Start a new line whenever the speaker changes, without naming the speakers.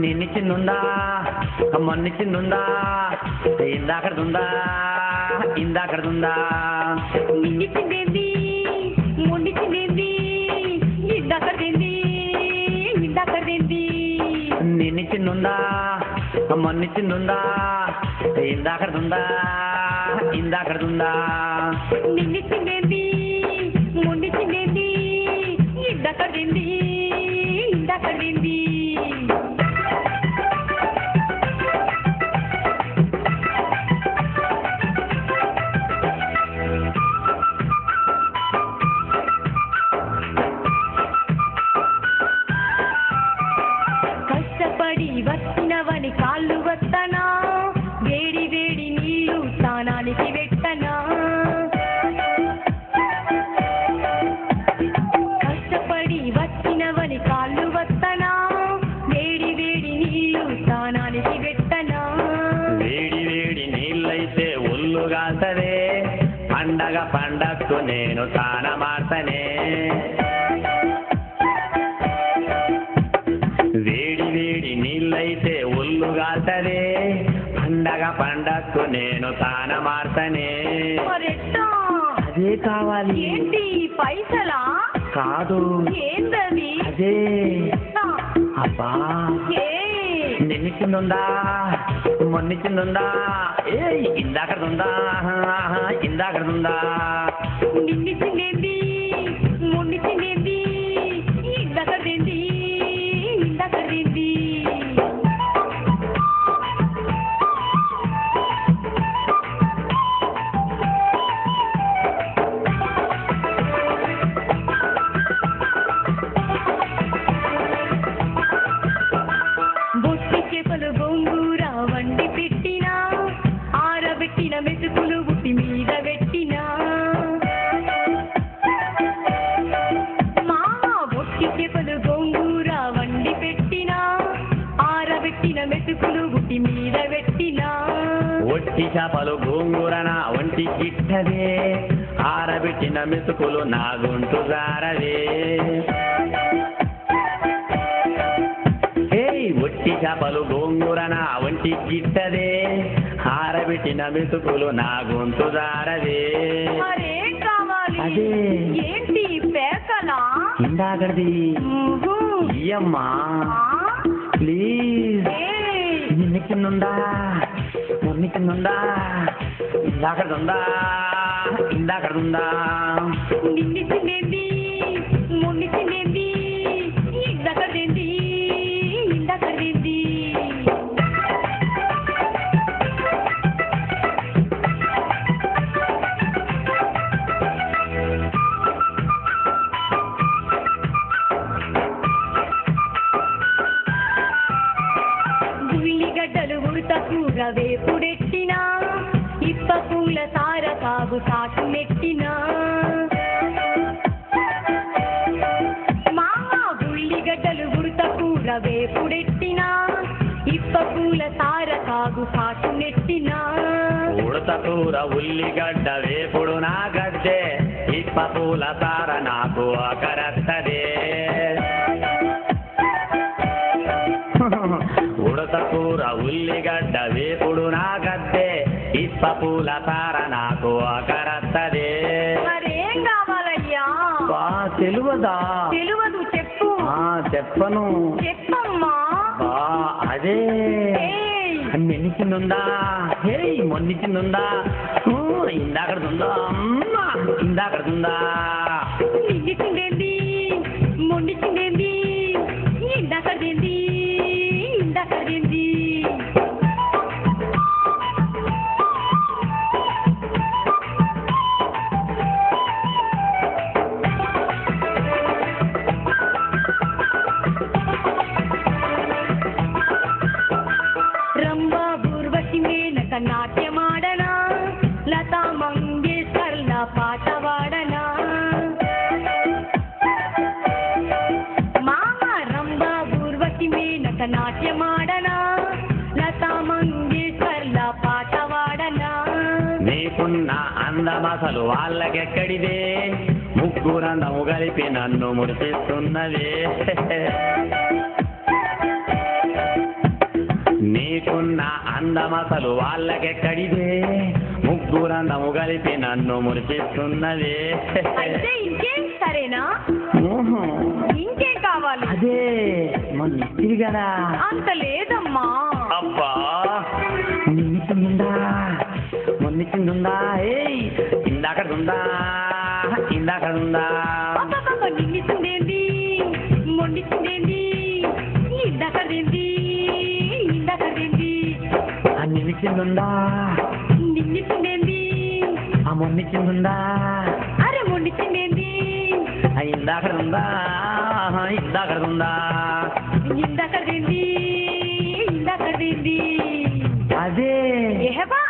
నిన్నిచ్చిందుందా మొన్నిచ్చిందుందా ఇందాకడుందా ఇందాకడుందా
నిన్నిచ్చిందేంది మొన్నిచ్చిందేంది ఇందాకదేంది ఇందాకదేంది
నిన్నిచ్చిందుందా మొన్నిచ్చిందుందా ఇందాకడుందా ఇందాకడుందా
నిన్నిచ్చిందేంది మొన్నిచ్చిందేంది ఇందాకదేంది ఇందాకదేంది కష్టపడి వచ్చినవని కాళ్ళు వస్తనా వేడి వేడి నీళ్లు స్నానానికి పెట్టనా కష్టపడి వచ్చినవని కాళ్ళు వస్తనా వేడి వేడి నీళ్లు స్నానానికి పెట్టనా
వేడి వేడి నీళ్ళైతే ఒళ్ళు కాసదే పండగ పండక్కు నేను తానమార్తనే వేడి వేడి నీళ్ళైతే ఒళ్ళు కాసదే పండగ పండక్కు నేను తానమార్తనే
మరెట్టా?
అదే కావాలి
ఏంటి పైసలా
కాదు
ఏందది
అదే
ఎట్టా?
అబ్బా
ఏ
నిన్నిచ్చిందుందా మొన్నిచ్చిందుందా ఏ ఇందాకడుందా ఇందాకడుందా
నిన్నిచ్చిందేంది మొన్నిచ్చిందేంది ఇందాకదేంది ఇందాకదేంది బొట్టి చేపలు గోంగూర వండి పెట్టినా ఆరబెట్టిన మెతుకులు బుట్టి మీద పెట్టినా మా బొట్టి చేపలు గోంగూర వండి పెట్టినా ఆరబెట్టిన మెతుకులు బుట్టి మీద పెట్టినా
ఒట్టి చేపలు గోంగూరన ఒంటి గిట్టదే ఆరబెట్టిన మెతుకులు నా గుంటు జారదే ఒట్టి చేపలు గోంగూరన ఒంటి గిట్టదే ఆరబెట్టిన మెతుకులు నా గొంతు జారదే
మరేం కావాలి
అదే.
ఏంటి పేకలా
ఇందాకడిది
ఊహు.
ఇయ్యమ్మా
ఆ?
ప్లీజ్
ఏయ్.
నిన్నిచ్చిందుందా మొన్నిచ్చిందుందా ఇందాకడుందా ఇందాకడుందా
నిన్నిచ్చిందేంది మొన్నిచ్చిందేంది ఇందాకదేంది ఇందాకదేంది ఉల్లిగడ్డలు ఉడత కూర వేపుడెట్టినా ఇప్ప పూల సార సాగు సాటు నెట్టినా మా ఉల్లిగడ్డలు ఉడత కూర వేపుడెట్టినా ఇప్ప పూల సార సాగు సాటు నెట్టినా
ఉడత కూర ఉల్లిగడ్డ వేపుడు నా గడ్డే ఇప్ప పూల సార నాకు ఆకరత్తదే ఉడత కూర ఉల్లిగడ్డ వేపుడు నా గడ్డే ఇప్ప పూల సార నాకు ఆకరత్తదే
మరేం కావాలయ్యా
బా తెలువదా
తెలియదు చెప్పు
చెప్పను
చెప్పమ్మా
బా అదే
ఏయ్.
నిన్నిచ్చిందుందా హే మొన్నిచ్చిందుందా ఇందాకడుందా అమ్మా ఇందాకడుందా
నిన్నిచ్చిందేంది మొన్నిచ్చిందేంది ఇందాకదేంది ఇందాకదేంది రంభా ఊర్వశి మేనక నాట్యమాడనా లతా మంగేష్కర్ల పాట వాడనా మామ రంభ ఊర్వశి మేనక నాట్యమాడనా లతా మంగేశ్వర్ల పాట వాడనా
నీకున్న అందమసలు వాళ్ళకెక్కడిదే ముగ్గురందము కలిపి నన్ను ముడిపిస్తున్నదే నీకున్న అందమసలు వాళ్ళకెక్కడిదే ముగ్గురందము కలిపి నన్ను ముడిపిస్తున్నదే
అయితే ఇంకేం సరేనా ఇంకేం కావాలి
అదే మొన్న ఇస్తిరి కదా
అంత లేదమ్మా
అబ్బా మొన్నిచ్చిందా మొన్నిచ్చిందుందా ఏయ్ ఇందాకడుందా ఇందాకడుందా
అబ్బబ్బబ్బ, నిన్నిచ్చిందేంది మొండిచ్చిందేంది ఇందాకదేంది
ఆ నిన్నిచ్చిందుందా
నిన్నిచ్చిందేంది
ఆ మొన్నిచ్చిందుందా
అరే మొండిచ్చిందేంది
ఆ ఇందాకడుందా ఇందాకడుందా
ఇందాకదేంది
అదే
ఏహబా